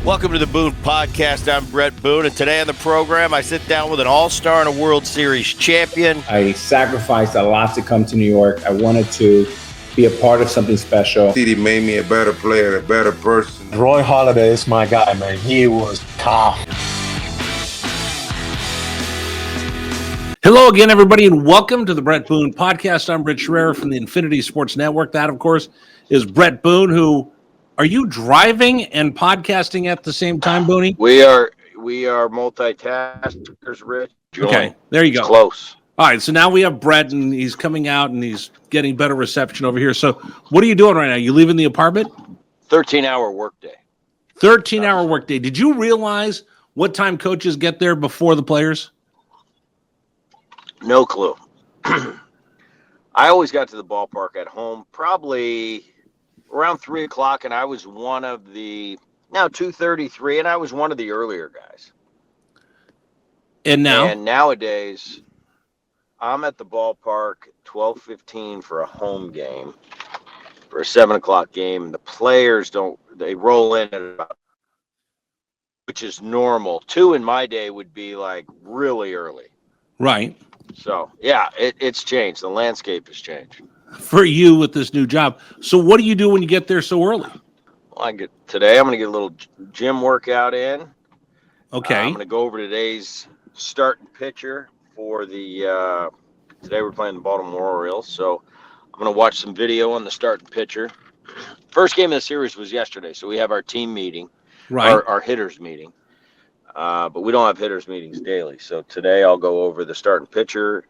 Welcome to the Boone Podcast. I'm Bret Boone, and today on the program, I sit down with an all-star and a World Series champion. I sacrificed a lot to come to New York. I wanted to be a part of something special. He made me a better player, a better person. Roy Halladay is my guy, man. He was tough. Hello again, everybody, and welcome to the Bret Boone Podcast. I'm Rich Herrera from the Infinity Sports Network. That, of course, is Bret Boone, who... Are you driving and podcasting at the same time, Boonie? We are multitaskers, Rich. Okay, there you go. It's close. All right, so now we have Bret, and he's coming out, and he's getting better reception over here. So what are you doing right now? You leaving the apartment? 13-hour workday. 13-hour workday. Did you realize what time coaches get there before the players? No clue. I always got to the ballpark at home probably around 3 o'clock, and I was one of the, now 2:33, and I was one of the earlier guys. And now? And nowadays, I'm at the ballpark 12:15 for a home game, for a 7 o'clock game, and the players they roll in at about, which is normal. 2 in my day would be like really early. Right. So, yeah, it's changed. The landscape has changed. For you with this new job. So what do you do when you get there so early? Well, today I'm going to get a little gym workout in. Okay. I'm going to go over today's starting pitcher for the today we're playing the Baltimore Orioles. So I'm going to watch some video on the starting pitcher. First game of the series was yesterday, so we have our team meeting, right? Our hitters meeting. But we don't have hitters meetings daily. So today I'll go over the starting pitcher.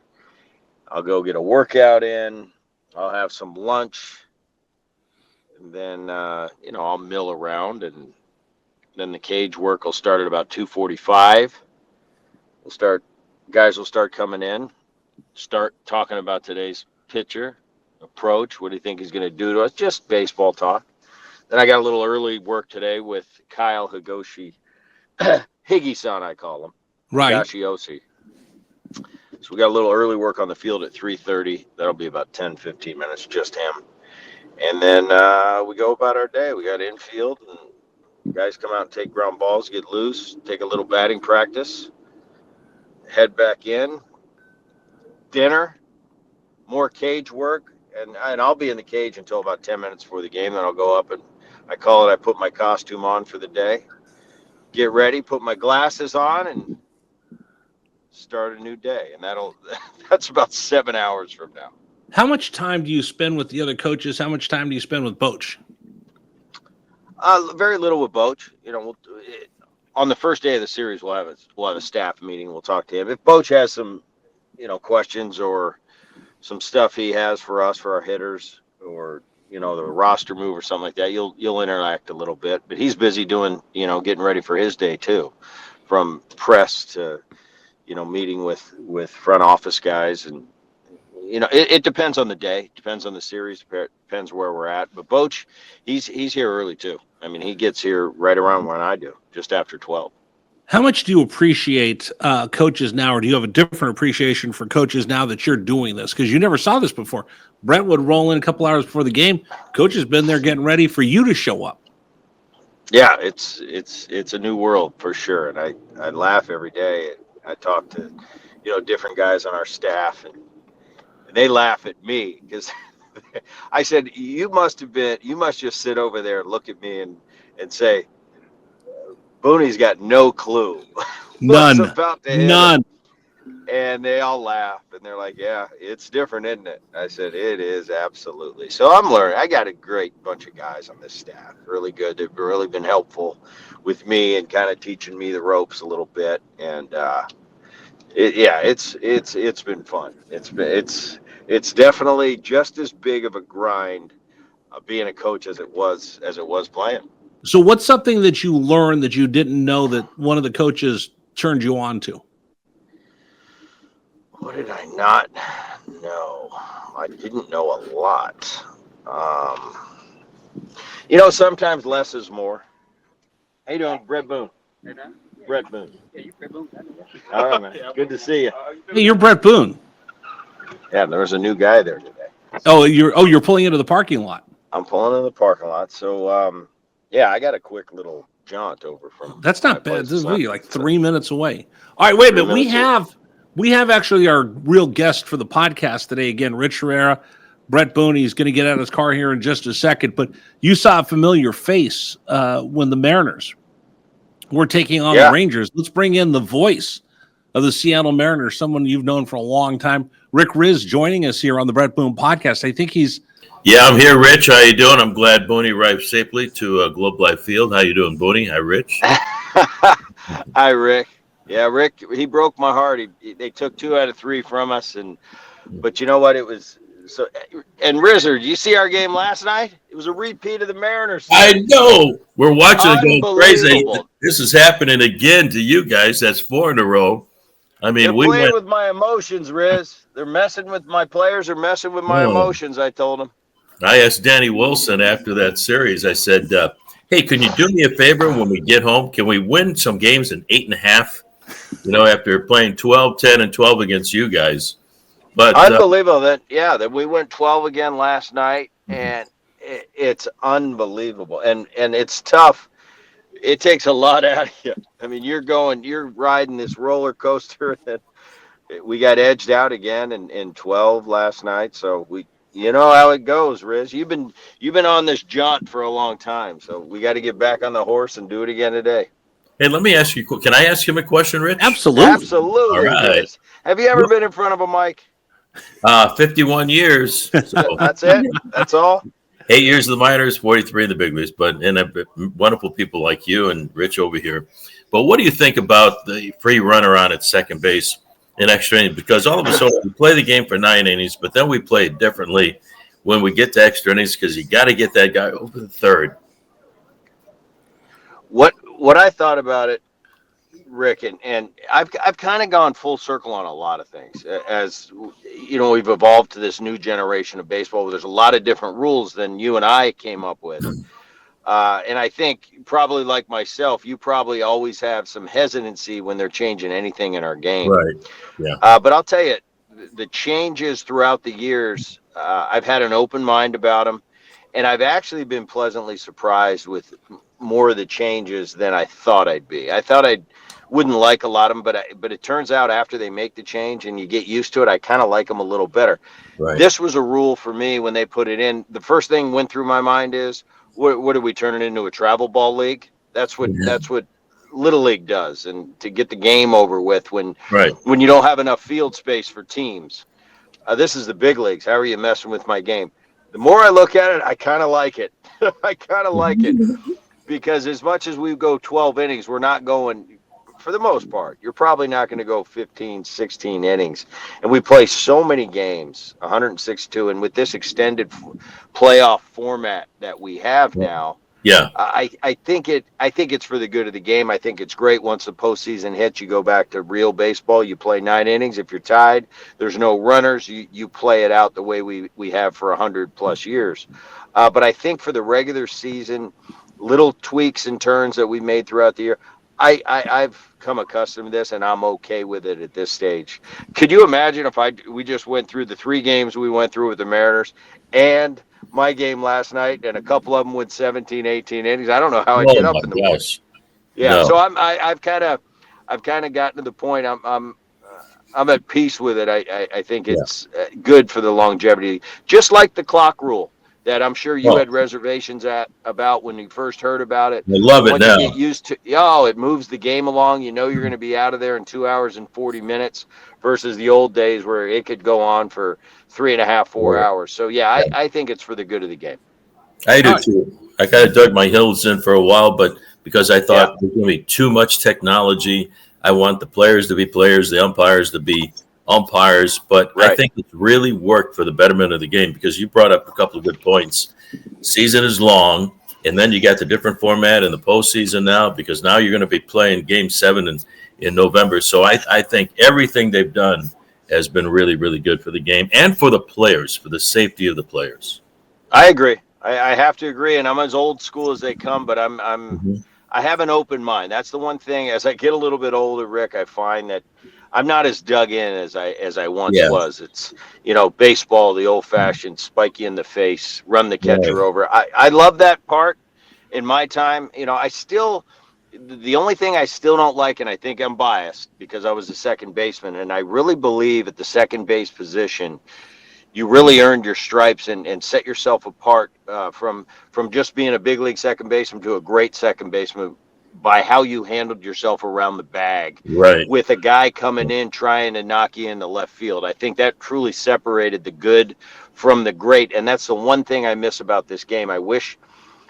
I'll go get a workout in. I'll have some lunch, and then, I'll mill around, and then the cage work will start at about 2:45. Guys will start coming in, start talking about today's pitcher, approach, what do you think he's going to do to us, just baseball talk. Then I got a little early work today with Kyle Higoshi, Higgy-san, I call him. Right. Higashioshi. So we got a little early work on the field at 3:30. That'll be about 10, 15 minutes, just him. And then we go about our day. We got infield, and guys come out and take ground balls, get loose, take a little batting practice, head back in, dinner, more cage work, and I'll be in the cage until about 10 minutes before the game. Then I'll go up, and I put my costume on for the day, get ready, put my glasses on, and start a new day, and that's about 7 hours from now. How much time do you spend with the other coaches? How much time do you spend with Boch? Very little with Boch. On the first day of the series, we'll have a staff meeting. We'll talk to him. If Boch has some, questions or some stuff he has for us, for our hitters, or the roster move or something like that, you'll interact a little bit. But he's busy doing, getting ready for his day too, from press to meeting with front office guys, and it depends on the day, depends on the series, depends where we're at. But Boch, he's here early too. I mean, he gets here right around when I do, just after 12. How much do you appreciate coaches now, or do you have a different appreciation for coaches now that you're doing this? Because you never saw this before. Bret would roll in a couple hours before the game. Coach has been there getting ready for you to show up. Yeah, it's a new world for sure, and I laugh every day. I talk to, different guys on our staff, and they laugh at me because I said, you must just sit over there and look at me and say, Boonie's got no clue. None. About to hit None. him. And they all laugh, and they're like, yeah, it's different, isn't it? I said, it is, absolutely. So I'm learning. I got a great bunch of guys on this staff, really good. They've really been helpful with me and kind of teaching me the ropes a little bit. And it's been fun. It's definitely just as big of a grind being a coach as it was playing. So what's something that you learned that you didn't know that one of the coaches turned you on to? What did I not know? I didn't know a lot. Sometimes less is more. How you doing, Bret Boone? Hey, man. Bret Boone. Yeah, you Bret Boone. All right, man. Good to see you. Hey, you're Bret Boone. Yeah, there was a new guy there today. Oh, you're pulling into the parking lot. I'm pulling in the parking lot. So, I got a quick little jaunt over from. That's my not bad. place. This is It's not- like 3 minutes away. All right, wait a minute. 3 minutes We have actually our real guest for the podcast today. Again, Rich Herrera. Bret Boone is going to get out of his car here in just a second. But you saw a familiar face when the Mariners were taking on the Rangers. Let's bring in the voice of the Seattle Mariners, someone you've known for a long time. Rick Rizzs joining us here on the Bret Boone podcast. I think he's... Yeah, I'm here, Rich. How you doing? I'm glad Boonie arrived safely to Globe Life Field. How you doing, Boonie? Hi, Rich. Hi, Rick. Yeah, Rick, he broke my heart. They took 2 out of 3 from us, but you know what? It was so. And Rizzard, you see our game last night? It was a repeat of the Mariners. I know. We're watching it going crazy. Unbelievable. This is happening again to you guys. That's 4 in a row. I mean, They're playing with my emotions, Riz. They're messing with my players. They're messing with my emotions. I told them. I asked Danny Wilson after that series. I said, "Hey, can you do me a favor when we get home? Can we win some games in 8.5? You know, after playing 12, 10, and 12 against you guys." But unbelievable that we went 12 again last night, and it's unbelievable, and it's tough. It takes a lot out of you. I mean, you're riding this roller coaster, and we got edged out again in 12 last night. So you know how it goes, Riz. You've been on this jaunt for a long time, so we got to get back on the horse and do it again today. hey, let me ask you. Can I ask him a question, Rich? Absolutely. All right. Riz. Have you ever been in front of a mic? 51 years. So. That's it. That's all. 8 years of the minors, 43 in the big leagues, wonderful people like you and Rich over here. But what do you think about the free runner on at second base in extra innings? Because all of a sudden we play the game for 9 innings, but then we play it differently when we get to extra innings because you got to get that guy over the third. What I thought about it, Rick, and I've kind of gone full circle on a lot of things. As you know, we've evolved to this new generation of baseball where there's a lot of different rules than you and I came up with. And I think probably like myself, you probably always have some hesitancy when they're changing anything in our game. Right. Yeah. But I'll tell you, the changes throughout the years, I've had an open mind about them, and I've actually been pleasantly surprised with more of the changes than I thought I'd be. I thought I wouldn't like a lot of them, but it turns out after they make the change and you get used to it, I kind of like them a little better. Right. This was a rule for me when they put it in. The first thing went through my mind is, what are we turning into, a travel ball league? That's what Little League does, and to get the game over with when you don't have enough field space for teams. This is the big leagues. How are you messing with my game? The more I look at it, I kind of like it. I kind of like it because as much as we go 12 innings, we're not going, for the most part, you're probably not going to go 15, 16 innings. And we play so many games, 162, and with this extended playoff format that we have now, I think it's for the good of the game. I think it's great once the postseason hits, you go back to real baseball. You play 9 innings. If you're tied, there's no runners. You play it out the way we have for 100+ years. But I think for the regular season, little tweaks and turns that we made throughout the year, I've come accustomed to this, and I'm okay with it at this stage. Could you imagine if we just went through the 3 games we went through with the Mariners and my game last night, and a couple of them went 17, 18 innings? I don't know how I'd get up in the morning. Yeah, no. So I've kind of gotten to the point. I'm at peace with it. I think it's good for the longevity, just like the clock rule that I'm sure you had reservations about when you first heard about it. I love it now. You get used to, it moves the game along. You know you're going to be out of there in 2 hours and 40 minutes versus the old days where it could go on for 3.5, 4 hours. So, I think it's for the good of the game. I do, too. I kind of dug my heels in for a while, but because I thought there's going to be too much technology, I want the players to be players, the umpires to be umpires, but I think it's really worked for the betterment of the game because you brought up a couple of good points. Season is long, and then you got the different format in the postseason now because now you're going to be playing Game 7 in November. So I think everything they've done has been really, really good for the game and for the players, for the safety of the players. I agree. I have to agree, and I'm as old school as they come, but I have an open mind. That's the one thing. As I get a little bit older, Rick, I find that I'm not as dug in as I once was. It's, baseball, the old-fashioned spike you in the face, run the catcher over. I love that part in my time. I still – the only thing I still don't like, and I think I'm biased because I was a second baseman, and I really believe at the second base position, you really earned your stripes and set yourself apart from just being a big league second baseman to a great second baseman by how you handled yourself around the bag Right. with a guy coming in trying to knock you in the left field. I think that truly separated the good from the great, and that's the one thing I miss about this game. I wish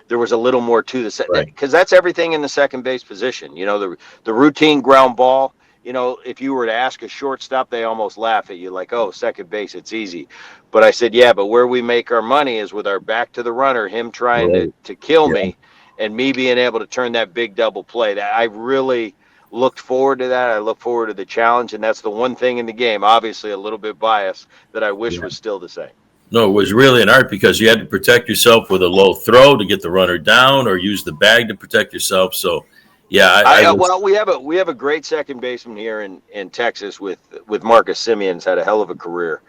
there was a little more to the set, because that's everything in the second base position. You know, the routine ground ball. You know, if you were to ask a shortstop, they almost laugh at you like, "Oh, second base, it's easy." But I said, "Yeah, but where we make our money is with our back to the runner, him trying to kill me, and me being able to turn that big double play." That I really looked forward to that. I look forward to the challenge, and that's the one thing in the game, obviously a little bit biased, that I wish was still the same. No, it was really an art because you had to protect yourself with a low throw to get the runner down, or use the bag to protect yourself. So, yeah, well, we have a great second baseman here in Texas with Marcus Simeon's had a hell of a career,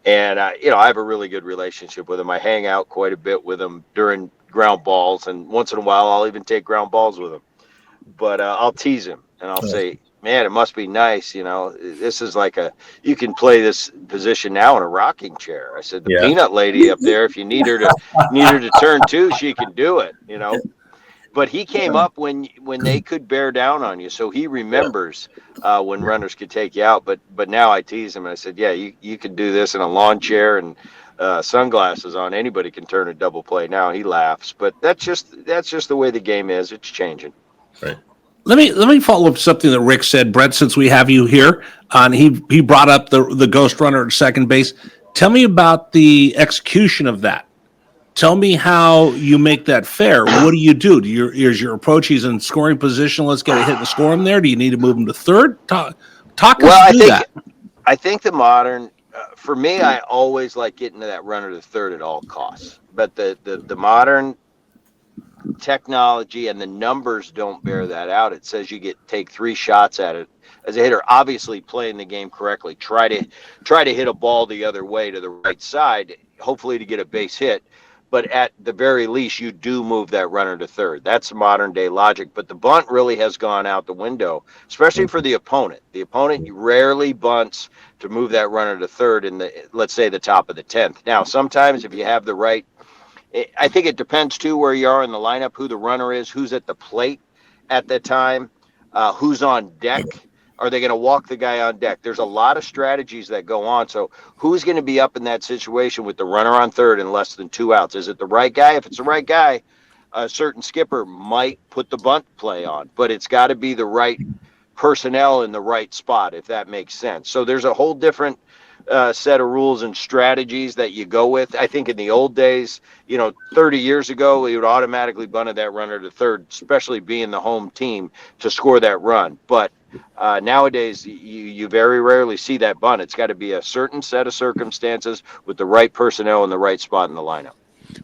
and you know, I have a really good relationship with him. I hang out quite a bit with him during ground balls, and once in a while I'll even take ground balls with him. But I'll tease him and I'll say, "Man, it must be nice, you know. This is like you can play this position now in a rocking chair." I said, "The peanut lady up there, if you need her to turn two, she can do it, you know." But he came up when they could bear down on you, so he remembers when runners could take you out. But now I tease him and I said, "Yeah, you can do this in a lawn chair and sunglasses on. Anybody can turn a double play now." He laughs, but that's just the way the game is. It's changing. Right. Let me follow up something that Rick said, Bret. Since we have you here, he brought up the ghost runner at second base. Tell me about the execution of that. Tell me how you make that fair. What do you do? Is your approach? He's in scoring position. Let's get a hit and score him there. Do you need to move him to third? Talk us through that. I think the modern, for me, I always like getting to that runner to third at all costs. But the modern technology and the numbers don't bear that out. It says you take 3 shots at it as a hitter. Obviously, playing the game correctly, try to hit a ball the other way to the right side, hopefully to get a base hit. But at the very least, you do move that runner to third. That's modern day logic. But the bunt really has gone out the window, especially for the opponent. The opponent rarely bunts to move that runner to third in let's say the top of the 10th. Now, sometimes if you have the right, I think it depends too where you are in the lineup, who the runner is, who's at the plate at the time, who's on deck. Are they going to walk the guy on deck? There's a lot of strategies that go on. So who's going to be up in that situation with the runner on third and less than 2 outs? Is it the right guy? If it's the right guy, a certain skipper might put the bunt play on, but it's got to be the right personnel in the right spot, if that makes sense. So there's a whole different set of rules and strategies that you go with. I think in the old days, 30 years ago, we would automatically bunted that runner to third, especially being the home team, to score that run. But nowadays, you very rarely see that bunt. It's got to be a certain set of circumstances with the right personnel in the right spot in the lineup.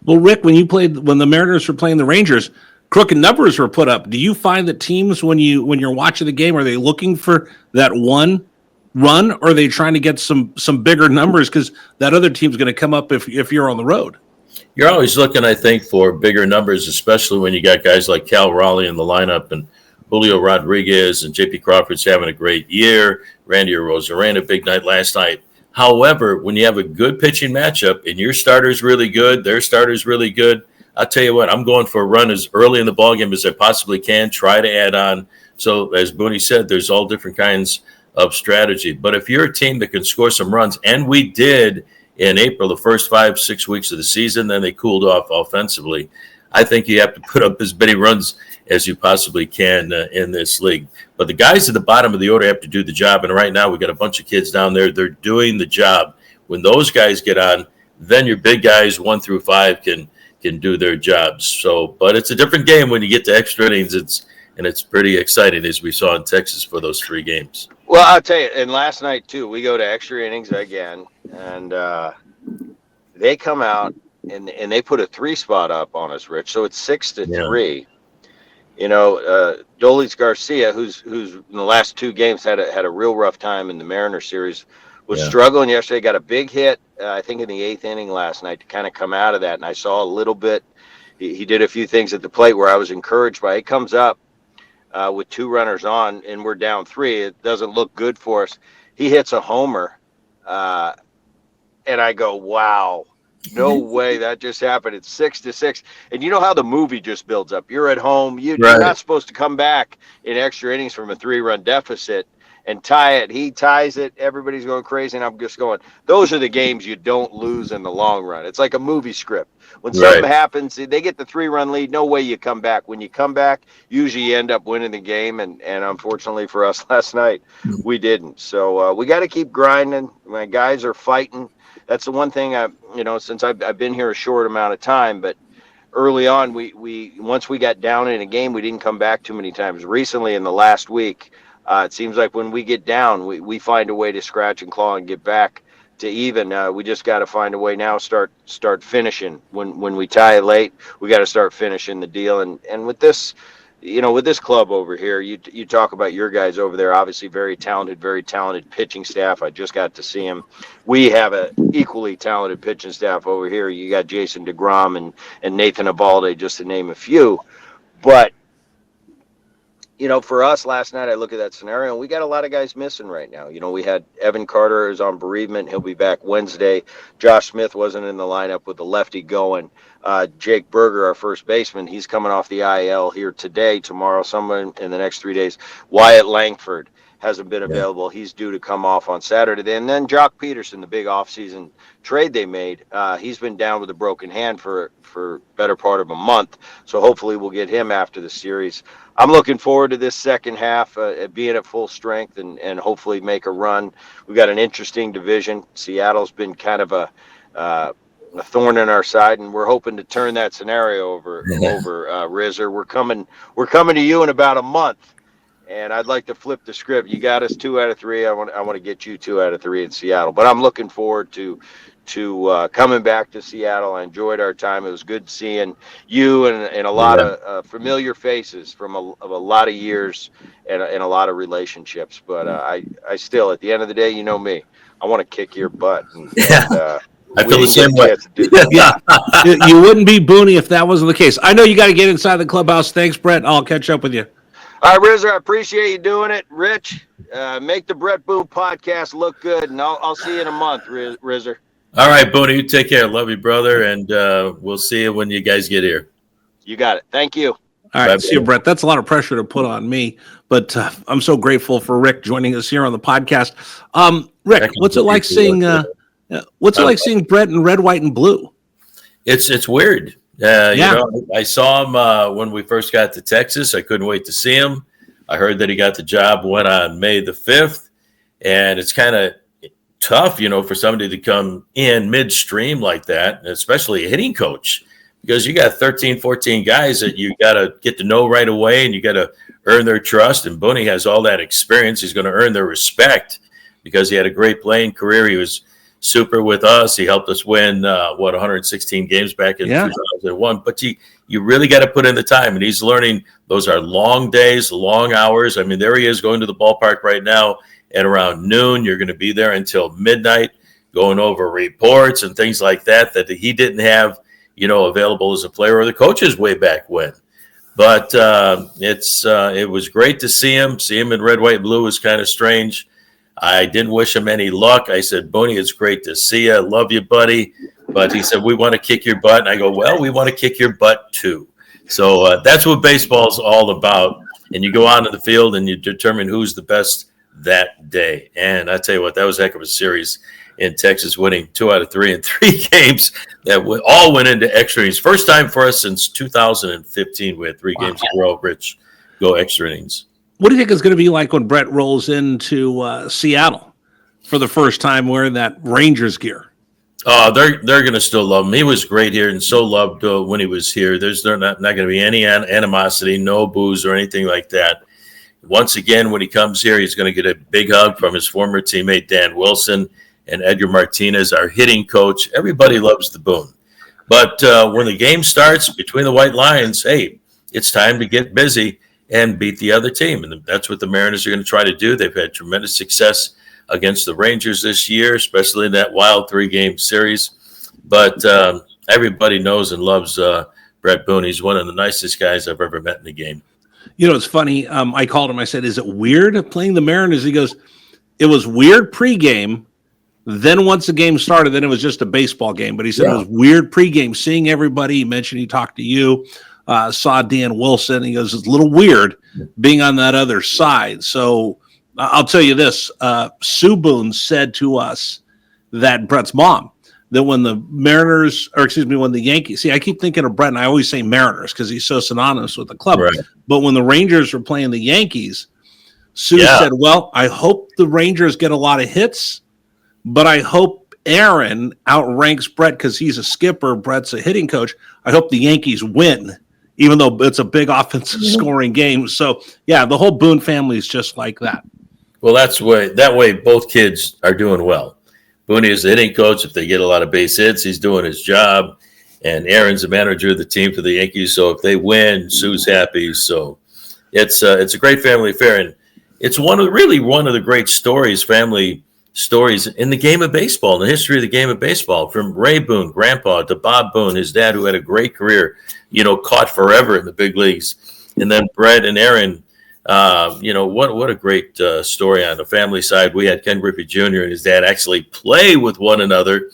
Well, Rick, when the Mariners were playing the Rangers, crooked numbers were put up. Do you find that teams, when you're watching the game, are they looking for that one run, or are they trying to get some bigger numbers because that other team's going to come up if you're on the road? You're always looking, I think, for bigger numbers, especially when you got guys like Cal Raleigh in the lineup and Julio Rodriguez and J.P. Crawford's having a great year. Randy Arozarena, big night last night. However, when you have a good pitching matchup and your starter's really good, their starter's really good, I'll tell you what, I'm going for a run as early in the ballgame as I possibly can, try to add on. So, as Boonie said, there's all different kinds of strategy. But if you're a team that can score some runs, and we did in April, the first 5-6 weeks of the season, then they cooled off offensively, I think you have to put up as many runs as you possibly can in this league. But the guys at the bottom of the order have to do the job. And right now we got a bunch of kids down there. They're doing the job. When those guys get on, then your big guys 1 through 5 can do their jobs. So, but it's a different game when you get to extra innings. It's pretty exciting, as we saw in Texas for those 3 games. Well, I'll tell you, and last night too, we go to extra innings again, and they come out and they put a 3 spot up on us, Rich. So it's 6-3. Dolis Garcia, who's in the last 2 games had a real rough time in the Mariners series, was struggling yesterday. Got a big hit, I think, in the 8th inning last night to kind of come out of that. And I saw a little bit. He did a few things at the plate where I was encouraged by. He comes up. with 2 runners on, and we're down 3. It doesn't look good for us. He hits a homer, and I go, wow. No way that just happened. It's 6-6. And you know how the movie just builds up. You're at home. You're not supposed to come back in extra innings from a 3-run deficit and tie it. He ties it. Everybody's going crazy. And I'm just going, those are the games you don't lose in the long run. It's like a movie script. When something happens, they get the 3-run lead. No way you come back. When you come back, usually you end up winning the game. And unfortunately for us last night, we didn't. So we got to keep grinding. My guys are fighting. That's the one thing since I've been here a short amount of time, but early on, we once we got down in a game, we didn't come back too many times. Recently, in the last week, it seems like when we get down, we find a way to scratch and claw and get back to even. We just got to find a way now, start finishing. When we tie it late, we got to start finishing the deal. And with this, with this club over here, you talk about your guys over there, obviously very talented pitching staff. I just got to see him. We have a equally talented pitching staff over here. You got Jason DeGrom and Nathan Eovaldi, just to name a few. But, for us last night, I look at that scenario, and we got a lot of guys missing right now. We had Evan Carter is on bereavement. He'll be back Wednesday. Josh Smith wasn't in the lineup with the lefty going. Jake Berger, our first baseman, he's coming off the IL here today, tomorrow, somewhere in the next 3 days. Wyatt Langford hasn't been available. He's due to come off on Saturday. And then Jock Peterson, the big offseason trade they made, he's been down with a broken hand for better part of a month. So hopefully we'll get him after the series. I'm looking forward to this second half, being at full strength and hopefully make a run. We've got an interesting division. Seattle's been kind of a thorn in our side, and we're hoping to turn that scenario over Rizzer. We're coming to you in about a month, and I'd like to flip the script. You got us 2 out of 3. I want to get you 2 out of 3 in Seattle, but I'm looking forward to coming back to Seattle. I enjoyed our time. It was good seeing you and a lot of familiar faces from a lot of years and a lot of relationships. But I still, at the end of the day, you know me, I want to kick your butt. I feel the same way. Yeah, you wouldn't be Boonie if that wasn't the case. I know you got to get inside the clubhouse. Thanks, Bret. I'll catch up with you. All right, Rizzer, I appreciate you doing it. Rich, make the Bret Boone podcast look good, and I'll see you in a month, Rizzer. All right, Boonie, you take care. Love you, brother, and we'll see you when you guys get here. You got it. Thank you. All right, see you, Bret. That's a lot of pressure to put on me, but I'm so grateful for Rick joining us here on the podcast. Rick, what's it like seeing Bret in red, white, and blue? It's weird. I saw him when we first got to Texas. I couldn't wait to see him. I heard that he got the job, went on May the 5th, and it's kind of tough, for somebody to come in midstream like that, especially a hitting coach, because you got 13, 14 guys that you got to get to know right away, and you got to earn their trust. And Boonie has all that experience. He's going to earn their respect because he had a great playing career. He was super with us. He helped us win 116 games back in 2001. But you really got to put in the time, and he's learning. Those are long days, long hours. I mean, there he is going to the ballpark right now at around noon. You're going to be there until midnight, going over reports and things like that he didn't have, available as a player or the coaches way back when. But it was great to see him. See him in red, white, and blue was kind of strange. I didn't wish him any luck. I said, Boonie, it's great to see you. Love you, buddy. But he said, we want to kick your butt. And I go, well, we want to kick your butt too. So that's what baseball's all about. And you go on to the field and you determine who's the best that day. And I tell you what, that was a heck of a series in Texas, winning 2 out of 3 in 3 games that all went into extra innings. First time for us since 2015. We had 3 games in a row, Rich, go extra innings. What do you think is going to be like when Bret rolls into Seattle for the first time wearing that Rangers gear? Oh, they're going to still love him. He was great here and so loved when he was here. There's not going to be any animosity, no booze or anything like that. Once again, when he comes here, he's going to get a big hug from his former teammate Dan Wilson and Edgar Martinez, our hitting coach. Everybody loves the Boone. But when the game starts between the White Lions, hey, it's time to get busy and beat the other team. And that's what the Mariners are going to try to do. They've had tremendous success against the Rangers this year, especially in that wild 3-game series. But everybody knows and loves Bret Boone. He's one of the nicest guys I've ever met in the game. You know, it's funny. I called him. I said, "Is it weird playing the Mariners?" He goes, "It was weird pregame. Then once the game started, then it was just a baseball game." But he said it was weird pregame, seeing everybody. He mentioned he talked to you, saw Dan Wilson. He goes, "It's a little weird being on that other side." So I'll tell you this: Sue Boone said to us that Bret's mom, that when the Mariners, or excuse me, when the Yankees, see, I keep thinking of Bret, and I always say Mariners because he's so synonymous with the club. Right. But when the Rangers were playing the Yankees, Sue said, "Well, I hope the Rangers get a lot of hits, but I hope Aaron outranks Bret because he's a skipper. Bret's a hitting coach. I hope the Yankees win, even though it's a big offensive scoring game." So, yeah, the whole Boone family is just like that. Well, that way both kids are doing well. Boonie is the hitting coach. If they get a lot of base hits, he's doing his job. And Aaron's the manager of the team for the Yankees. So if they win, Sue's happy. So it's a great family affair. And it's one of the great family stories in the game of baseball, in the history of the game of baseball, from Ray Boone, grandpa, to Bob Boone, his dad, who had a great career, caught forever in the big leagues. And then Bret and Aaron, what a great story on the family side. We had Ken Griffey Jr. and his dad actually play with one another,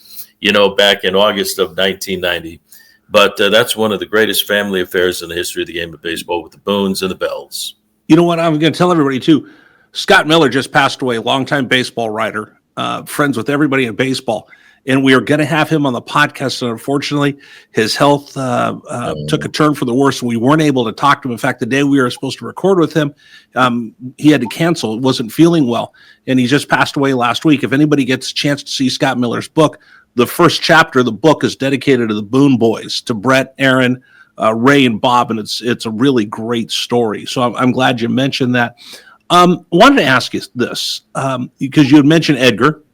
back in August of 1990. But that's one of the greatest family affairs in the history of the game of baseball, with the Boones and the Bells. You know what? I'm going to tell everybody, too. Scott Miller just passed away, longtime baseball writer, friends with everybody in baseball. And we are going to have him on the podcast. And unfortunately, his health took a turn for the worse. And we weren't able to talk to him. In fact, the day we were supposed to record with him, he had to cancel. It wasn't feeling well. And he just passed away last week. If anybody gets a chance to see Scott Miller's book, the first chapter of the book is dedicated to the Boone boys, to Bret, Aaron, Ray, and Bob. And it's a really great story. So I'm glad you mentioned that. Wanted to ask you this, because you had mentioned Edgar,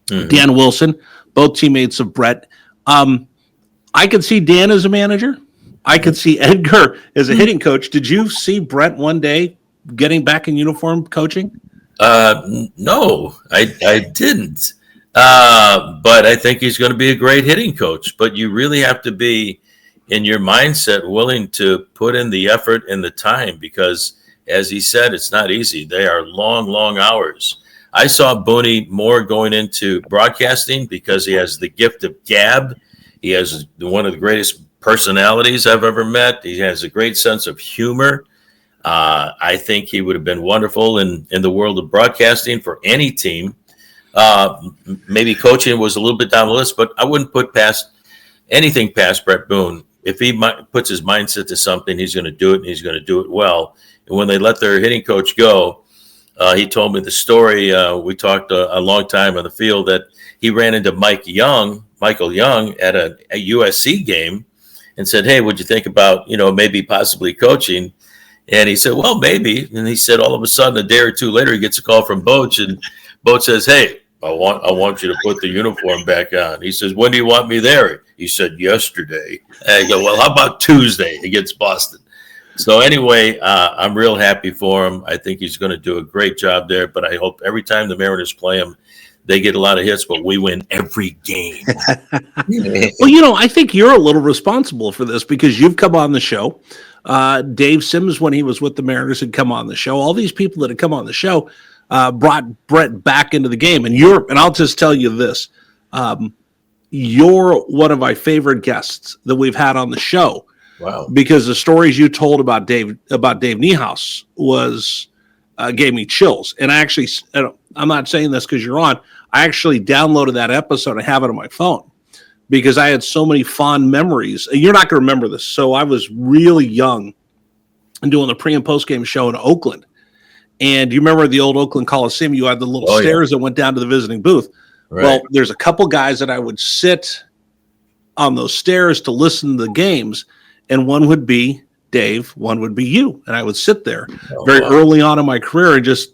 Dan Wilson, both teammates of Bret. I could see Dan as a manager. I could see Edgar as a hitting coach. Did you see Bret one day getting back in uniform coaching? No, I didn't. But I think he's going to be a great hitting coach. But you really have to be in your mindset willing to put in the effort and the time, because, as he said, it's not easy. They are long, long hours. I saw Boonie more going into broadcasting because he has the gift of gab. He has one of the greatest personalities I've ever met. He has a great sense of humor. I think he would have been wonderful in the world of broadcasting for any team. Maybe coaching was a little bit down the list, but I wouldn't put anything past Bret Boone. If he puts his mindset to something, he's going to do it, and he's going to do it well. And when they let their hitting coach go, he told me the story. We talked a long time on the field that he ran into Michael Young at a USC game and said, "Hey, what'd you think about, maybe possibly coaching?" And he said, "Well, maybe." And he said, all of a sudden, a day or two later, he gets a call from Boach, and Boach says, "Hey, I want you to put the uniform back on." He says, "When do you want me there?" He said, "Yesterday." And I go, "Well, how about Tuesday against Boston?" So anyway, I'm real happy for him. I think he's going to do a great job there, but I hope every time the Mariners play him, they get a lot of hits, but we win every game. Well, I think you're a little responsible for this because you've come on the show. Dave Sims, when he was with the Mariners, had come on the show. All these people that had come on the show brought Bret back into the game. And I'll just tell you this. You're one of my favorite guests that we've had on the show. Wow! Because the stories you told about Dave Nhouse gave me chills. And I'm not saying this because you're on. I actually downloaded that episode and have it on my phone because I had so many fond memories. You're not going to remember this. So I was really young and doing the pre and post game show in Oakland. And you remember the old Oakland Coliseum? You had the little stairs that went down to the visiting booth. Right. Well, there's a couple guys that I would sit on those stairs to listen to the games. And one would be Dave, one would be you. And I would sit there early on in my career and just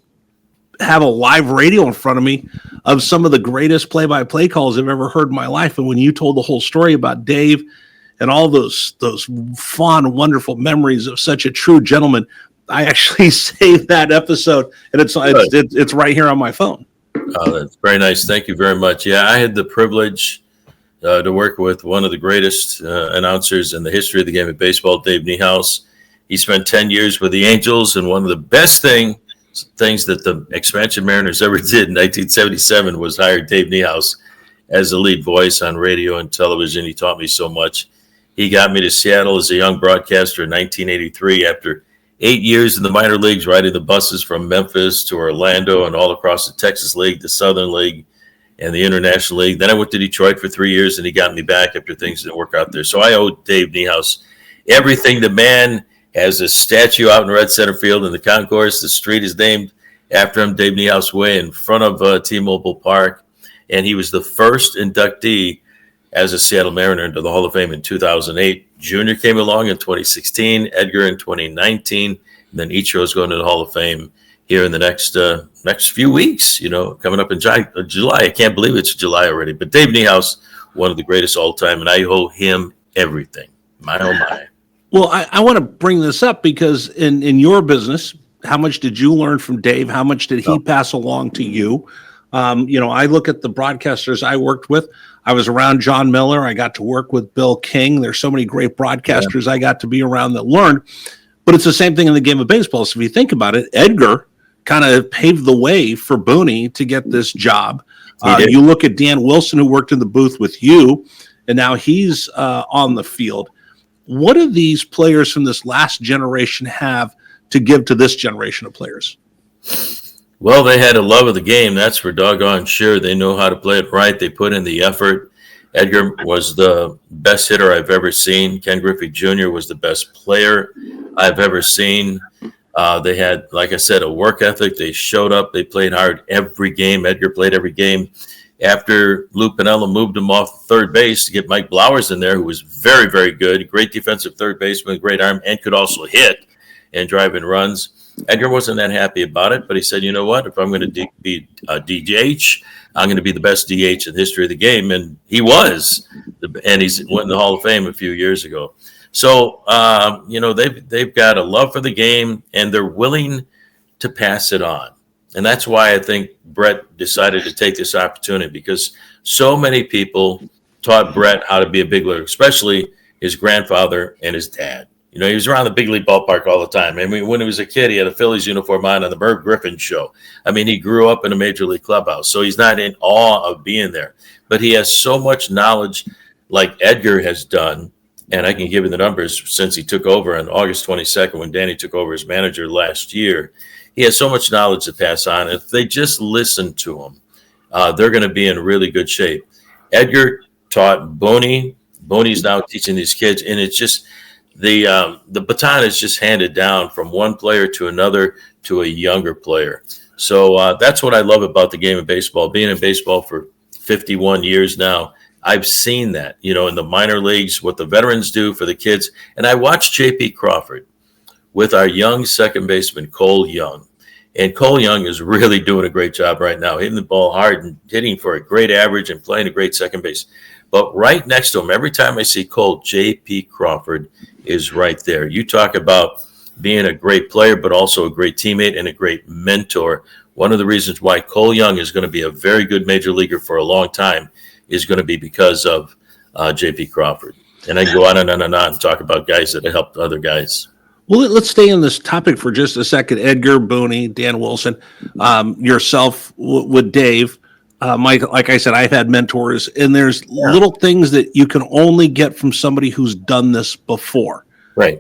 have a live radio in front of me of some of the greatest play-by-play calls I've ever heard in my life. And when you told the whole story about Dave and all those fond, wonderful memories of such a true gentleman, I actually saved that episode, and it's right here on my phone. Oh, that's very nice. Thank you very much. Yeah, I had the privilege to work with one of the greatest announcers in the history of the game of baseball, Dave Nhouse. He spent 10 years with the Angels, and one of the best things that the expansion Mariners ever did in 1977 was hire Dave Nhouse as the lead voice on radio and television. He taught me so much. He got me to Seattle as a young broadcaster in 1983 after 8 years in the minor leagues, riding the buses from Memphis to Orlando and all across the Texas League, the Southern League, and the International League. Then I went to Detroit for 3 years, and he got me back after things didn't work out there. So I owe Dave Nhouse everything. The man has a statue out in Red Center Field in the concourse. The street is named after him, Dave Nhouse Way, in front of T-Mobile Park. And he was the first inductee as a Seattle Mariner into the Hall of Fame in 2008. Junior came along in 2016, Edgar in 2019, and then Ichiro's going to the Hall of Fame here in the next few weeks, coming up in July. I can't believe it's July already. But Dave Nhouse, one of the greatest all time, and I owe him everything. My, oh, my. Well, I want to bring this up because in your business, how much did you learn from Dave? How much did he pass along to you? I look at the broadcasters I worked with. I was around John Miller. I got to work with Bill King. There's so many great broadcasters I got to be around that learned. But it's the same thing in the game of baseball. So if you think about it, Edgar kind of paved the way for Boonie to get this job. You look at Dan Wilson, who worked in the booth with you, and now he's on the field. What do these players from this last generation have to give to this generation of players? Well, they had a love of the game. That's for doggone sure. They know how to play it right. They put in the effort. Edgar was the best hitter I've ever seen. Ken Griffey Jr. was the best player I've ever seen. They had, like I said, a work ethic. They showed up. They played hard every game. Edgar played every game. After Lou Piniella moved him off third base to get Mike Blowers in there, who was very, very good, great defensive third baseman, great arm, and could also hit and drive in runs. Edgar wasn't that happy about it, but he said, you know what, if I'm going to be a DH, I'm going to be the best DH in the history of the game. And he was, and he's went in the Hall of Fame a few years ago. So, they've got a love for the game, and they're willing to pass it on. And that's why I think Bret decided to take this opportunity, because so many people taught Bret how to be a big leaguer, especially his grandfather and his dad. He was around the big league ballpark all the time. I mean, when he was a kid, he had a Phillies uniform on the Merv Griffin show. I mean, he grew up in a major league clubhouse, so he's not in awe of being there. But he has so much knowledge like Edgar has done, and I can give you the numbers since he took over on August 22nd when Danny took over as manager last year. He has so much knowledge to pass on. If they just listen to him, they're going to be in really good shape. Edgar taught Boonie. Boonie's now teaching these kids, and it's just the baton is just handed down from one player to another to a younger player. So that's what I love about the game of baseball. Being in baseball for 51 years now, I've seen that, in the minor leagues, what the veterans do for the kids. And I watched J.P. Crawford with our young second baseman, Cole Young. And Cole Young is really doing a great job right now, hitting the ball hard and hitting for a great average and playing a great second base. But right next to him, every time I see Cole, J.P. Crawford is right there. You talk about being a great player, but also a great teammate and a great mentor. One of the reasons why Cole Young is going to be a very good major leaguer for a long time is going to be because of J.P. Crawford. And I can go on and on and on and talk about guys that have helped other guys. Well, let's stay on this topic for just a second. Edgar, Boonie, Dan Wilson, yourself with Dave. Mike, like I said, I've had mentors, and there's little things that you can only get from somebody who's done this before. Right.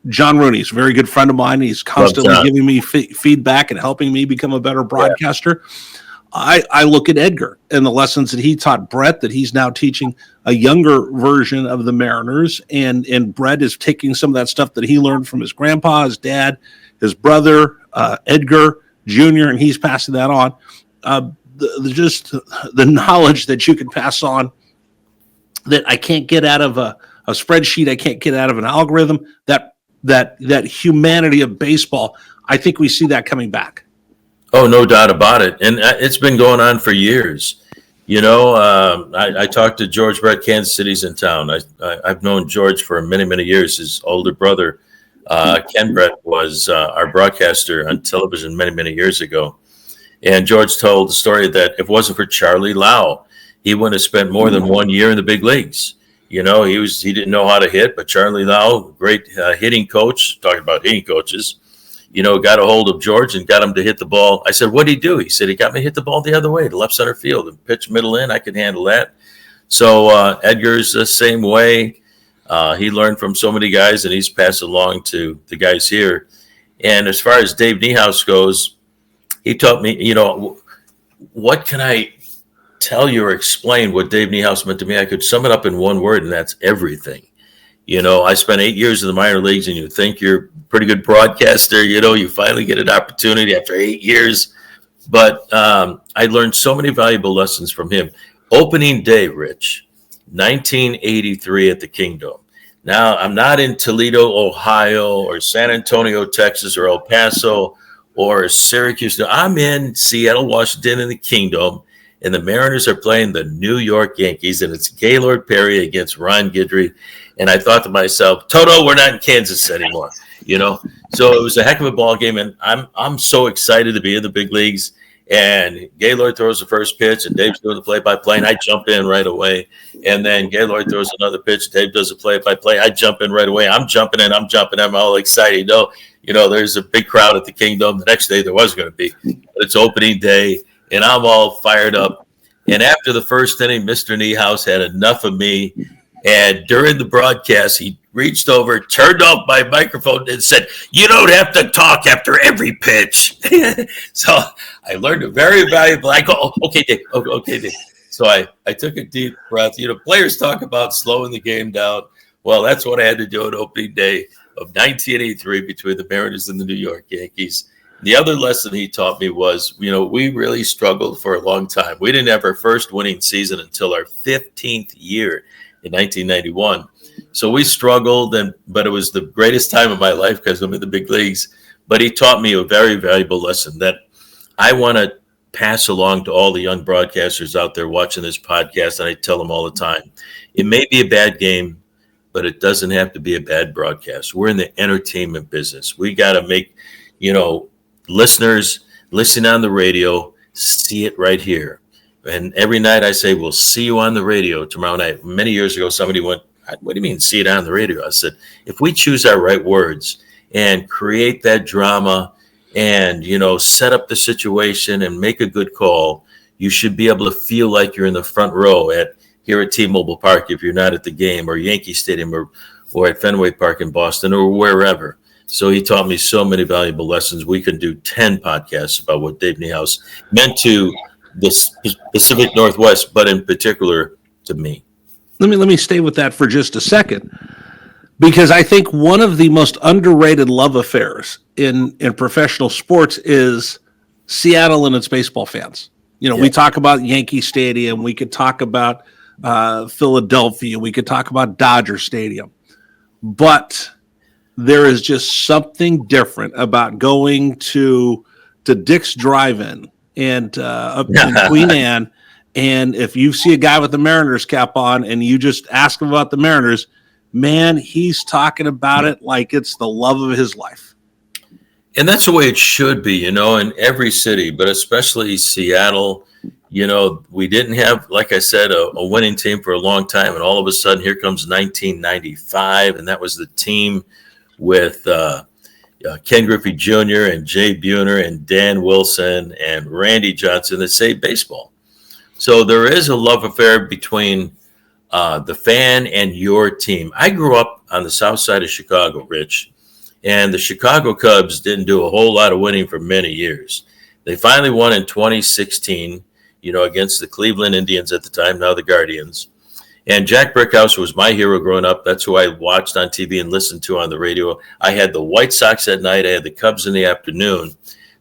John Rooney's a very good friend of mine. He's constantly giving me feedback and helping me become a better broadcaster. Yeah. I look at Edgar and the lessons that he taught Bret, that he's now teaching a younger version of the Mariners, and Bret is taking some of that stuff that he learned from his grandpa, his dad, his brother, Edgar Jr., and he's passing that on. The knowledge that you can pass on that I can't get out of a spreadsheet, I can't get out of an algorithm, that humanity of baseball, I think we see that coming back. Oh, no doubt about it. And it's been going on for years. I talked to George Brett, Kansas City's in town. I've known George for many, many years. His older brother, Ken Brett, was our broadcaster on television many, many years ago. And George told the story that if it wasn't for Charlie Lau, he wouldn't have spent more than 1 year in the big leagues. He didn't know how to hit, but Charlie Lau, great hitting coach, talking about hitting coaches, got a hold of George and got him to hit the ball. I said, what'd he do? He said, he got me to hit the ball the other way, to left center field, and pitch middle in. I could handle that. So Edgar's the same way. He learned from so many guys, and he's passed along to the guys here. And as far as Dave Nhouse goes, he taught me, what can I tell you or explain what Dave Nhouse meant to me? I could sum it up in one word, and that's everything. I spent 8 years in the minor leagues, and you think you're a pretty good broadcaster. You finally get an opportunity after 8 years. But I learned so many valuable lessons from him. Opening day, Rich, 1983 at the Kingdom. Now, I'm not in Toledo, Ohio, or San Antonio, Texas, or El Paso, or Syracuse. No, I'm in Seattle, Washington, in the Kingdom, and the Mariners are playing the New York Yankees, and it's Gaylord Perry against Ron Guidry. And I thought to myself, Toto, we're not in Kansas anymore, So it was a heck of a ball game, and I'm so excited to be in the big leagues. And Gaylord throws the first pitch, and Dave's doing the play-by-play, and I jump in right away. And then Gaylord throws another pitch, Dave does the play-by-play, I jump in right away. I'm jumping in, I'm all excited. There's a big crowd at the Kingdom. The next day there was going to be, but it's opening day, and I'm all fired up. And after the first inning, Mr. Nhouse had enough of me. And during the broadcast, he reached over, turned off my microphone, and said, "You don't have to talk after every pitch." So I learned a very valuable. I go, "Oh, okay, Dave. Okay, Dave." So I took a deep breath. Players talk about slowing the game down. Well, that's what I had to do on opening day of 1983 between the Mariners and the New York Yankees. The other lesson he taught me was, we really struggled for a long time. We didn't have our first winning season until our 15th year in 1991. So we struggled, but it was the greatest time of my life because I'm in the big leagues. But he taught me a very valuable lesson that I want to pass along to all the young broadcasters out there watching this podcast. And I tell them all the time, it may be a bad game, but it doesn't have to be a bad broadcast. We're in the entertainment business. We got to make, listeners listen on the radio, see it right here. And every night I say, we'll see you on the radio tomorrow night. Many years ago, somebody went, what do you mean see it on the radio? I said, if we choose our right words and create that drama and, set up the situation and make a good call, you should be able to feel like you're in the front row here at T-Mobile Park if you're not at the game, or Yankee Stadium, or at Fenway Park in Boston, or wherever. So he taught me so many valuable lessons. We could do 10 podcasts about what Dave Nhouse meant to the Pacific Northwest, but in particular to me. Let me stay with that for just a second, because I think one of the most underrated love affairs in professional sports is Seattle and its baseball fans. We talk about Yankee Stadium, we could talk about Philadelphia, we could talk about Dodger Stadium, but there is just something different about going to Dick's Drive-In and up in Queen Anne, and if you see a guy with the Mariners cap on and you just ask him about the Mariners, man, he's talking about it like it's the love of his life. And that's the way it should be, in every city, but especially Seattle. We didn't have, like I said, a winning team for a long time, and all of a sudden here comes 1995, and that was the team with Ken Griffey Jr. and Jay Buhner and Dan Wilson and Randy Johnson that saved baseball. So there is a love affair between the fan and your team. I grew up on the south side of Chicago, Rich, and the Chicago Cubs didn't do a whole lot of winning for many years. They finally won in 2016, against the Cleveland Indians at the time, now the Guardians. And Jack Brickhouse was my hero growing up. That's who I watched on TV and listened to on the radio. I had the White Sox at night. I had the Cubs in the afternoon.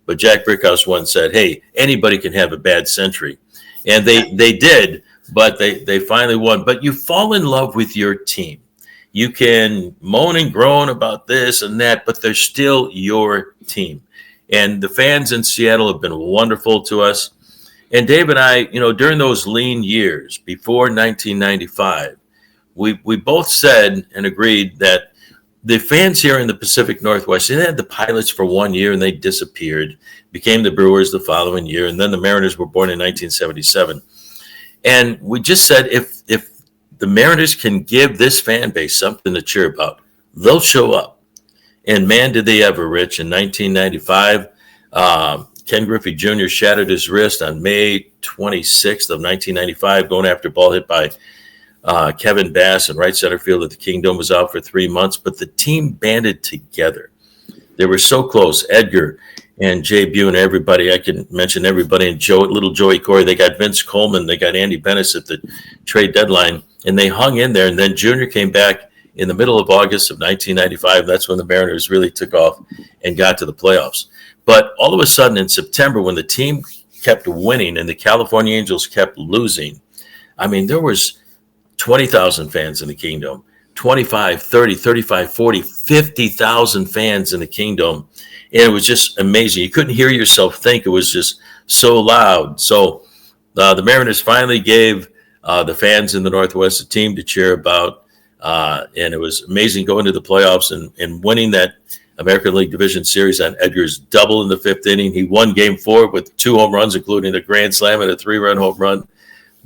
But Jack Brickhouse once said, hey, anybody can have a bad century. And they did, but they finally won. But you fall in love with your team. You can moan and groan about this and that, but they're still your team. And the fans in Seattle have been wonderful to us. And Dave and I, during those lean years before 1995, we both said and agreed that the fans here in the Pacific Northwest, they had the Pilots for 1 year and they disappeared, became the Brewers the following year, and then the Mariners were born in 1977. And we just said if the Mariners can give this fan base something to cheer about, they'll show up. And man, did they ever, Rich. In 1995, Ken Griffey Jr. shattered his wrist on May 26th of 1995, going after a ball hit by Kevin Bass in right center field at the Kingdom. Was out for 3 months, but the team banded together. They were so close. Edgar and Jay Bune, everybody, I can mention everybody, and little Joey Corey. They got Vince Coleman, they got Andy Bennis at the trade deadline, and they hung in there. And then Junior came back in the middle of August of 1995. That's when the Mariners really took off and got to the playoffs. But all of a sudden in September, when the team kept winning and the California Angels kept losing, I mean, there was 20,000 fans in the Kingdom, 25, 30, 35, 40, 50,000 fans in the Kingdom. And it was just amazing. You couldn't hear yourself think. It was just so loud. So the Mariners finally gave the fans in the Northwest a team to cheer about. And it was amazing going to the playoffs and winning that American League Division Series on Edgar's double in the 5th inning. He won Game 4 with 2 home runs, including a grand slam and a 3-run home run.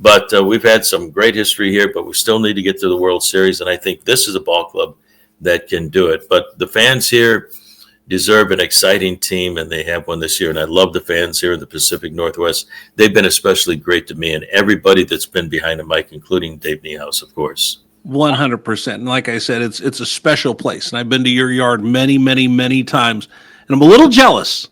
But we've had some great history here, but we still need to get to the World Series, and I think this is a ball club that can do it. But the fans here deserve an exciting team, and they have one this year, and I love the fans here in the Pacific Northwest. They've been especially great to me and everybody that's been behind the mic, including Dave Nhouse, of course. 100%. And like I said, it's a special place, and I've been to your yard many, many, many times, and I'm a little jealous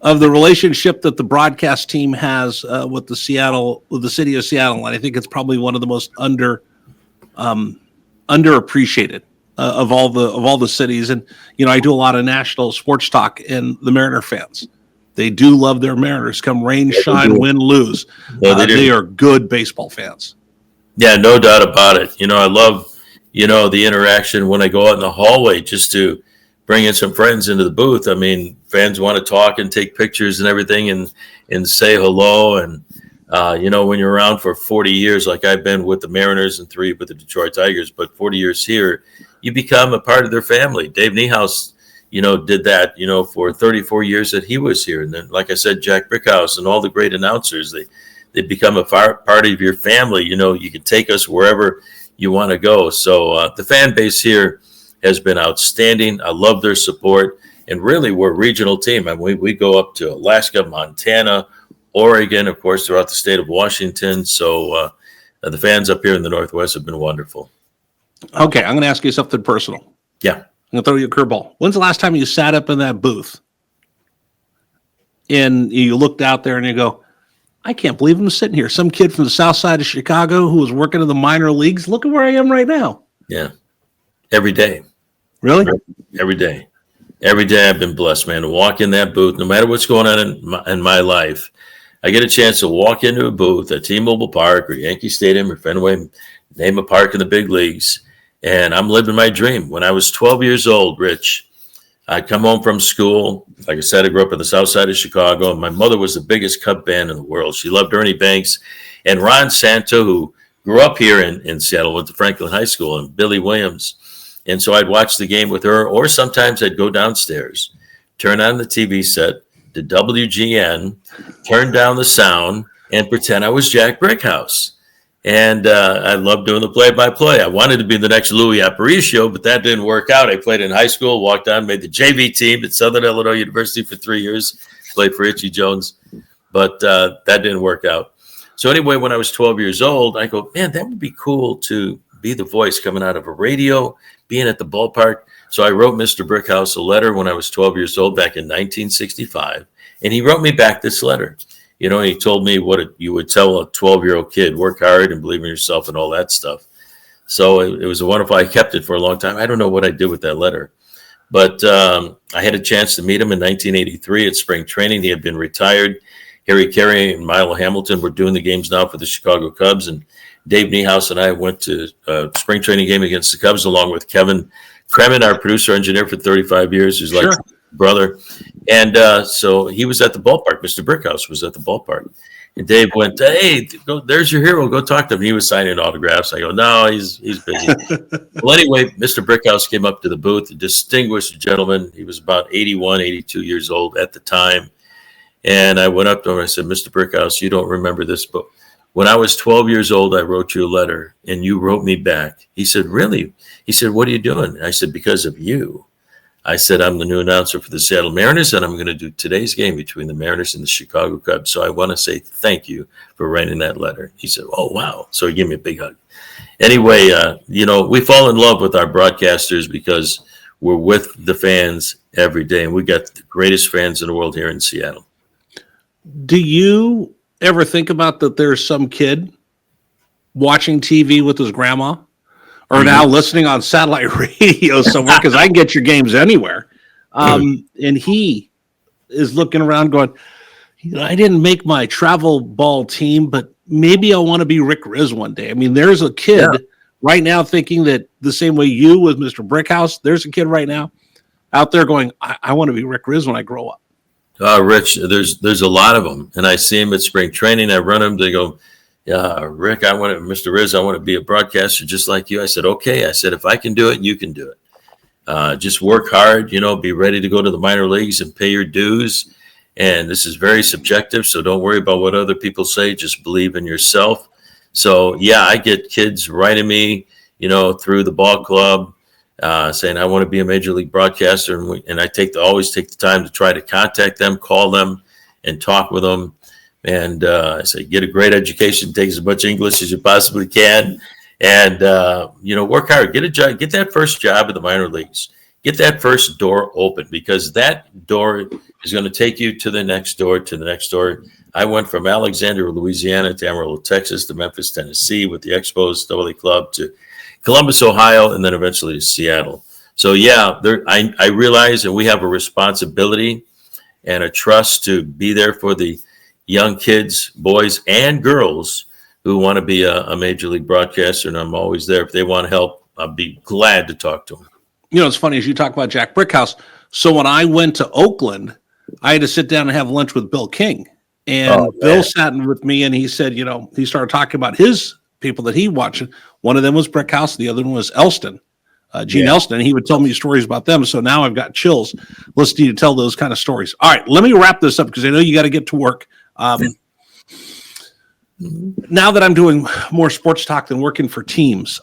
of the relationship that the broadcast team has with the city of Seattle. And I think it's probably one of the most underappreciated of all the cities. And, you know, I do a lot of national sports talk, and the Mariner fans, they do love their Mariners, come rain, shine, win, lose. They are good baseball fans. Yeah, no doubt about it. You know, I love, the interaction when I go out in the hallway just to bring in some friends into the booth. I mean, fans want to talk and take pictures and everything and say hello. And, when you're around for 40 years, like I've been with the Mariners and 3 with the Detroit Tigers, but 40 years here, you become a part of their family. Dave Nhouse, did that, for 34 years that he was here. And then, like I said, Jack Brickhouse and all the great announcers, they become a part of your family. You can take us wherever you want to go. So the fan base here has been outstanding. I love their support. And really, we're a regional team. I mean, we go up to Alaska, Montana, Oregon, of course, throughout the state of Washington. So the fans up here in the Northwest have been wonderful. Okay, I'm going to ask you something personal. Yeah. I'm going to throw you a curveball. When's the last time you sat up in that booth and you looked out there and you go, I can't believe I'm sitting here. Some kid from the south side of Chicago who was working in the minor leagues. Look at where I am right now. Yeah. Every day. Really? Every day. Every day I've been blessed, man, to walk in that booth, no matter what's going on in my life. I get a chance to walk into a booth at T-Mobile Park or Yankee Stadium or Fenway, name a park in the big leagues, and I'm living my dream. When I was 12 years old, Rich, I'd come home from school. Like I said, I grew up on the south side of Chicago. My mother was the biggest Cub fan in the world. She loved Ernie Banks and Ron Santo, who grew up here in Seattle, went to Franklin High School, and Billy Williams. And so I'd watch the game with her, or sometimes I'd go downstairs, turn on the TV set to WGN, turn down the sound, and pretend I was Jack Brickhouse. And I loved doing the play-by-play. I wanted to be the next Louis Aparicio, but that didn't work out. I played in high school, walked on, made the JV team at Southern Illinois University for 3 years, played for Itchy Jones, but that didn't work out. So anyway, when I was 12 years old, I go, man, that would be cool to be the voice coming out of a radio, being at the ballpark. So I wrote Mr. Brickhouse a letter when I was 12 years old back in 1965, and he wrote me back this letter. He told me what you would tell a 12-year-old kid: work hard and believe in yourself and all that stuff. So it was a wonderful. I kept it for a long time. I don't know what I did with that letter, but I had a chance to meet him in 1983 at spring training. He had been retired. Harry Carey and Milo Hamilton were doing the games now for the Chicago Cubs, and Dave Nhouse and I went to a spring training game against the Cubs along with Kevin Kremen, our producer engineer for 35 years, who's like brother. And so he was at the ballpark. Mr. Brickhouse was at the ballpark. And Dave went, hey, there's your hero. Go talk to him. He was signing autographs. I go, no, he's busy. Well, anyway, Mr. Brickhouse came up to the booth, a distinguished gentleman. He was about 81, 82 years old at the time. And I went up to him. I said, Mr. Brickhouse, you don't remember this, but when I was 12 years old, I wrote you a letter and you wrote me back. He said, really? He said, what are you doing? I said, because of you. I said, I'm the new announcer for the Seattle Mariners, and I'm going to do today's game between the Mariners and the Chicago Cubs. So I want to say thank you for writing that letter. He said, oh, wow. So he gave me a big hug. Anyway, we fall in love with our broadcasters because we're with the fans every day, and we got the greatest fans in the world here in Seattle. Do you ever think about that there's some kid watching TV with his grandma or now listening on satellite radio somewhere, because I can get your games anywhere, and he is looking around going, I didn't make my travel ball team, but maybe I want to be Rick Rizzs one day. I mean, there's a kid right now thinking that the same way you with Mr. Brickhouse, there's a kid right now out there going, I want to be Rick Rizzs when I grow up. Rich, there's a lot of them, and I see them at spring training. I run them. They go, yeah, Rick, Mr. Rizzs, I want to be a broadcaster just like you. I said, okay. I said, if I can do it, you can do it. Just work hard, be ready to go to the minor leagues and pay your dues. And this is very subjective, so don't worry about what other people say. Just believe in yourself. So, yeah, I get kids writing me, through the ball club, saying I want to be a major league broadcaster, and I always take the time to try to contact them, call them, and talk with them. And I say, get a great education, take as much English as you possibly can, and work hard. Get a job, get that first job in the minor leagues, get that first door open, because that door is going to take you to the next door, to the next door. I went from Alexandria, Louisiana, to Amarillo, Texas, to Memphis, Tennessee, with the Expos AA Club, to Columbus, Ohio, and then eventually to Seattle. So, yeah, I realize that we have a responsibility and a trust to be there for the young kids, boys and girls, who want to be a major league broadcaster, and I'm always there. If they want help, I'll be glad to talk to them. It's funny as you talk about Jack Brickhouse. So when I went to Oakland, I had to sit down and have lunch with Bill King. And Bill sat with me, and he said, he started talking about his people that he watched. One of them was Brickhouse. The other one was Elston, Gene Elston. And he would tell me stories about them. So now I've got chills listening to you tell those kind of stories. All right, let me wrap this up because I know you got to get to work. Now that I'm doing more sports talk than working for teams,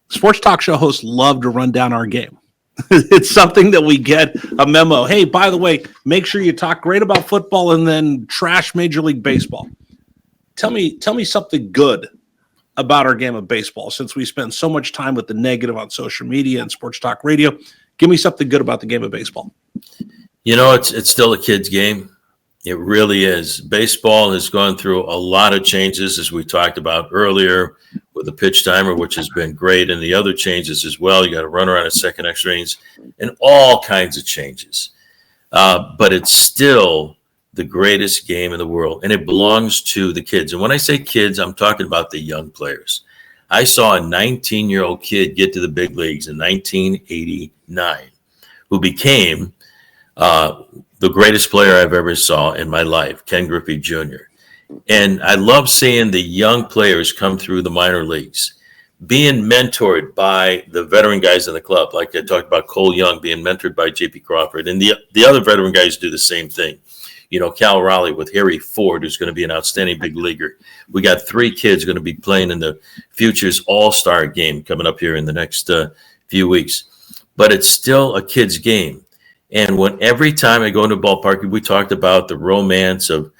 sports talk show hosts love to run down our game. It's something that we get a memo. Hey, by the way, make sure you talk great about football and then trash Major League Baseball. Tell me something good about our game of baseball, since we spend so much time with the negative on social media and sports talk radio. Give me something good about the game of baseball. It's still a kid's game. It really is. Baseball has gone through a lot of changes, as we talked about earlier, with the pitch timer, which has been great, and the other changes as well. You got to run around at second extra innings and all kinds of changes. But it's still the greatest game in the world, and it belongs to the kids. And when I say kids, I'm talking about the young players. I saw a 19-year-old kid get to the big leagues in 1989 who became the greatest player I've ever saw in my life, Ken Griffey Jr. And I love seeing the young players come through the minor leagues, being mentored by the veteran guys in the club. Like I talked about Cole Young being mentored by J.P. Crawford, and the other veteran guys do the same thing. Cal Raleigh with Harry Ford, who's going to be an outstanding big leaguer. We got 3 kids going to be playing in the Futures All-Star game coming up here in the next few weeks. But it's still a kid's game. And every time I go into a ballpark, we talked about the romance of,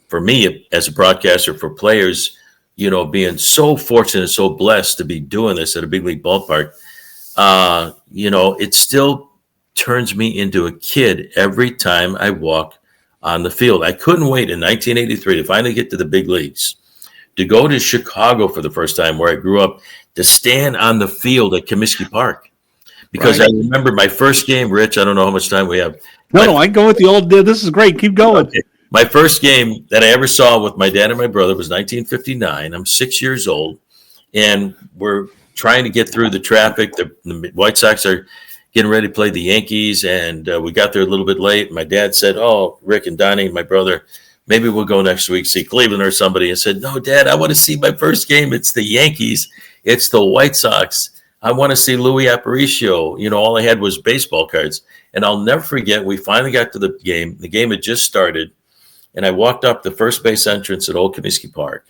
for me as a broadcaster, for players, being so fortunate, so blessed to be doing this at a big league ballpark. It still turns me into a kid every time I walk on the field. I couldn't wait in 1983 to finally get to the big leagues, to go to Chicago for the first time, where I grew up, to stand on the field at Comiskey Park. Because I remember my first game, Rich, I don't know how much time we have. No, I go with the old, this is great. Keep going. Okay. My first game that I ever saw with my dad and my brother was 1959. I'm 6 years old, and we're trying to get through the traffic. The White Sox are getting ready to play the Yankees, and we got there a little bit late. My dad said, Rick and Donnie, my brother, maybe we'll go next week, see Cleveland or somebody. I said, no, Dad, I want to see my first game. It's the Yankees. It's the White Sox. I want to see Louis Aparicio. All I had was baseball cards. And I'll never forget, we finally got to the game. The game had just started. and I walked up the first base entrance at Old Comiskey Park,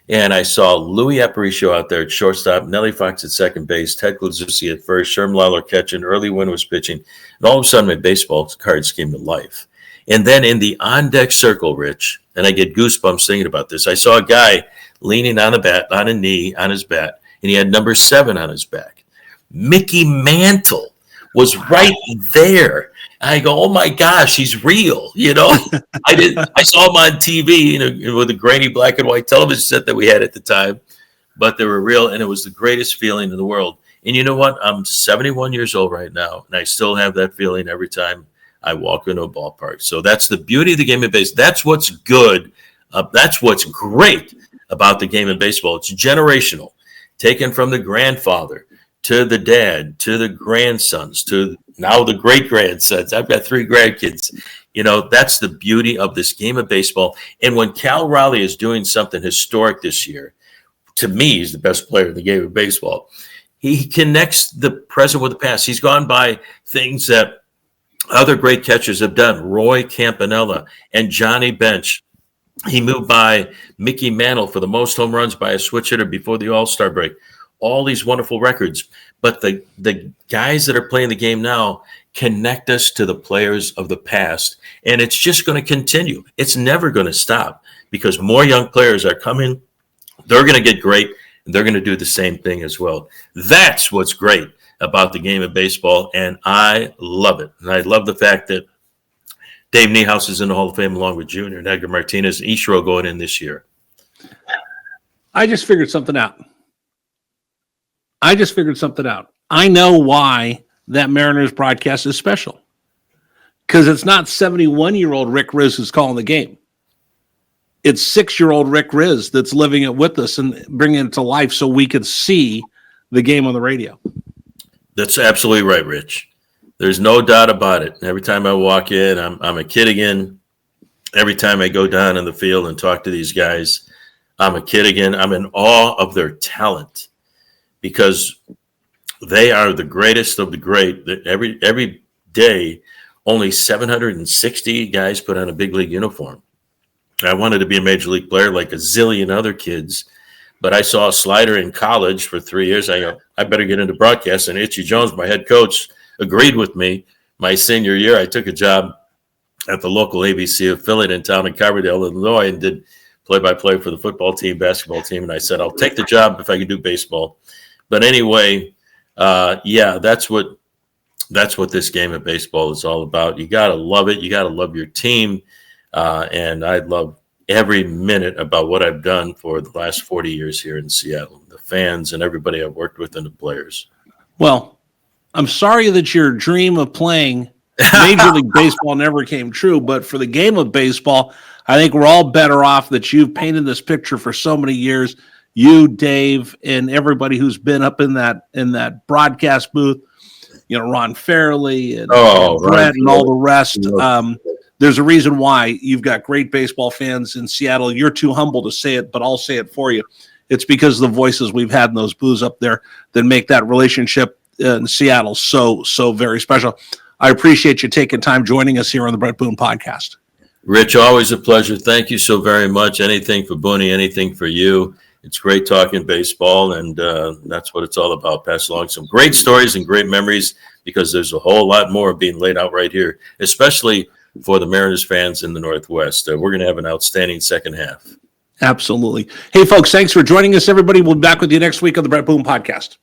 and I saw Louis Aparicio out there at shortstop, Nellie Fox at second base, Ted Glazuzzi at first, Sherm Lawler catching, Early Wynn was pitching, and all of a sudden my baseball cards came to life. And then in the on-deck circle, Rich, and I get goosebumps thinking about this, I saw a guy leaning on a bat, on a knee, on his bat, and he had number 7 on his back. Mickey Mantle was right there. I go, oh my gosh, he's real. I saw him on TV, with a grainy black and white television set that we had at the time, but they were real, and it was the greatest feeling in the world. And you know what? I'm 71 years old right now, and I still have that feeling every time I walk into a ballpark. So that's the beauty of the game of baseball. That's what's good. That's what's great about the game of baseball. It's generational, taken from the grandfather to the dad, to the grandsons, to now the great-grandsons. I've got 3 grandkids. That's the beauty of this game of baseball. And when Cal Raleigh is doing something historic this year, to me, he's the best player in the game of baseball. He connects the present with the past. He's gone by things that other great catchers have done. Roy Campanella and Johnny Bench. He moved by Mickey Mantle for the most home runs by a switch hitter before the All-Star break. All these wonderful records. But the guys that are playing the game now connect us to the players of the past. And it's just going to continue. It's never going to stop because more young players are coming. They're going to get great, and they're going to do the same thing as well. That's what's great about the game of baseball, and I love it. And I love the fact that Dave Nhouse is in the Hall of Fame along with Junior and Edgar Martinez, Ichiro going in this year. I just figured something out. I know why that Mariners broadcast is special. Because it's not 71-year-old Rick Rizzs who's calling the game. It's 6-year-old Rick Rizzs that's living it with us and bringing it to life so we can see the game on the radio. That's absolutely right, Rich. There's no doubt about it. Every time I walk in, I'm a kid again. Every time I go down in the field and talk to these guys, I'm a kid again. I'm in awe of their talent because they are the greatest of the great. Every day, only 760 guys put on a big league uniform. I wanted to be a major league player like a zillion other kids, but I saw a slider in college for 3 years. I go, I better get into broadcast. And Itchy Jones, my head coach, agreed with me. My senior year, I took a job at the local ABC affiliate in town in Carbondale, Illinois, and did play-by-play for the football team, basketball team. And I said, I'll take the job if I can do baseball. But anyway, that's what this game of baseball is all about. You got to love it. You got to love your team. And I love every minute about what I've done for the last 40 years here in Seattle, the fans and everybody I've worked with and the players. Well, I'm sorry that your dream of playing Major League Baseball never came true, but for the game of baseball, I think we're all better off that you've painted this picture for so many years. You, Dave, and everybody who's been up in that broadcast booth, Ron Fairley and Brett and all the rest. There's a reason why you've got great baseball fans in Seattle. You're too humble to say it, but I'll say it for you. It's because of the voices we've had in those booths up there that make that relationship in Seattle so very special. I appreciate you taking time joining us here on the Bret Boone podcast. Rich, always a pleasure. Thank you so very much. Anything for Boonie, anything for you. It's great talking baseball, and that's what it's all about. Pass along some great stories and great memories because there's a whole lot more being laid out right here, especially for the Mariners fans in the Northwest. We're going to have an outstanding second half. Absolutely. Hey, folks, thanks for joining us, everybody. We'll be back with you next week on the Bret Boone podcast.